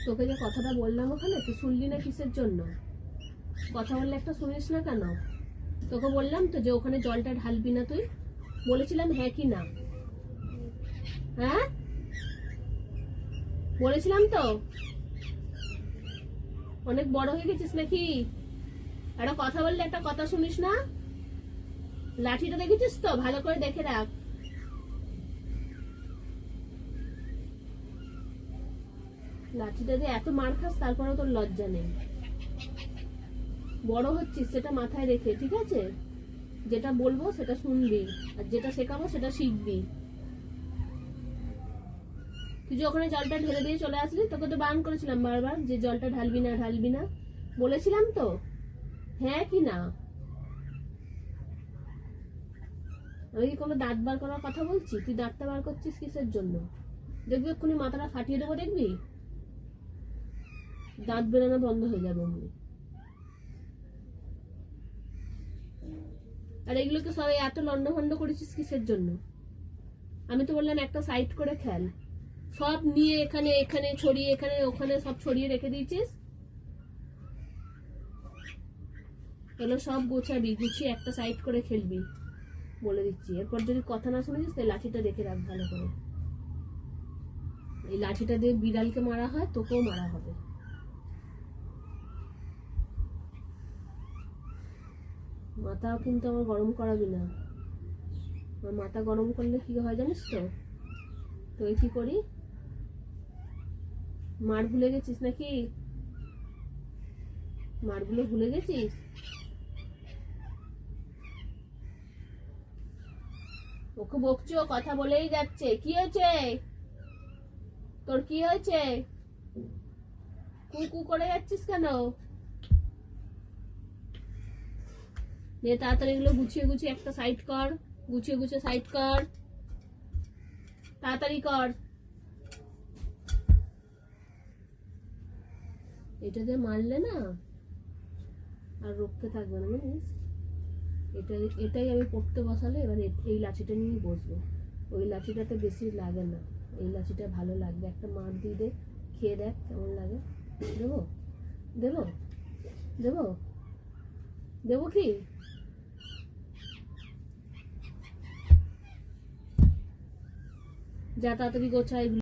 তোকে যে কথাটা বললাম ওখানে, তুই শুনলি না কিসের জন্য? কথা বললে একটা শুনিস না কেন? তোকে বললাম তো যে ওখানে জলটা ঢালবি না তুই, বলেছিলাম হ্যাঁ কি না? হ্যাঁ বলেছিলাম তো। অনেক বড় হয়ে গেছিস নাকি? একটা কথা বললে একটা কথা শুনিস না? লাঠিটা দেখেছিস তো? ভালো করে দেখে রাখ। লাঠিটা দিয়ে এত মার খাস, তারপরে তোর লজ্জা নেই। বড় হচ্ছিস সেটা মাথায় রেখে, ঠিক আছে? যেটা বলবো সেটা শুনবি, আর যেটা শেখাবো সেটা শিখবি। তুই যে ওখানে জলটা ঢেলে দিয়ে চলে আসলি, তোকে তো বারণ করেছিলাম বারবার যে জলটা ঢালবি না ঢালবি না, বলেছিলাম তো। হ্যাঁ কি না? আমি কি কোনো দাঁত বার করার কথা বলছি? তুই দাঁতটা বার করছিস কিসের জন্য? দেখবি এক্ষুনি মাথাটা ফাটিয়ে দেবো, দেখবি দাঁত বেরোনো বন্ধ হয়ে যাবে অমনি। আর এগুলোকে সবাই এত লন্ডভন্ড করেছিস কিসের জন্য? আমি তো বললাম একটা সাইড করে খেল, সব নিয়ে এখানে এখানে ছড়িয়ে, এখানে ওখানে সব ছড়িয়ে রেখে দিয়েছিস। এগুলো সব গোছাবি, গুছিয়ে একটা সাইড করে খেলবি, বলে দিচ্ছি। এরপর যদি কথা না শুনেছিস তাহলে লাঠিটা দেখে রাখ ভালো করে। এই লাঠিটা দিয়ে বিড়ালকে মারা হয়, তোকেও মারা হবে। মাথাও কিন্তু আমার গরম করাবি না। আমার মাথা গরম করলে কি হয় জানিস তো? তুই কি করি? মার ভুলে গেছিস নাকি? মারগুলো ভুলে গেছিস? ওকে বকছো, কথা বলেই যাচ্ছে। কি হয়েছে তোর? কি হয়েছে? কু কু করে যাচ্ছিস কেন? দিয়ে তাড়াতাড়ি এগুলো গুছিয়ে গুছিয়ে একটা সাইড কর, গুছিয়ে গুছিয়ে সাইড কর, তাড়াতাড়ি কর। এটা দিয়ে মারলে না আর রক্ষে থাকবে না, জানিস? এটাই আমি পড়তে বসালে এবার এই লাঠিটা নিয়েই বসবো। ওই লাঠিটাতে বেশি লাগে না, এই লাঠিটা ভালো লাগবে। একটা মার দিয়ে দে, খেয়ে দেখ কেমন লাগে। দেবো? দেবো? দেবো? দেবো কি? যা তাড়াতাড়ি গোছা এগুলো।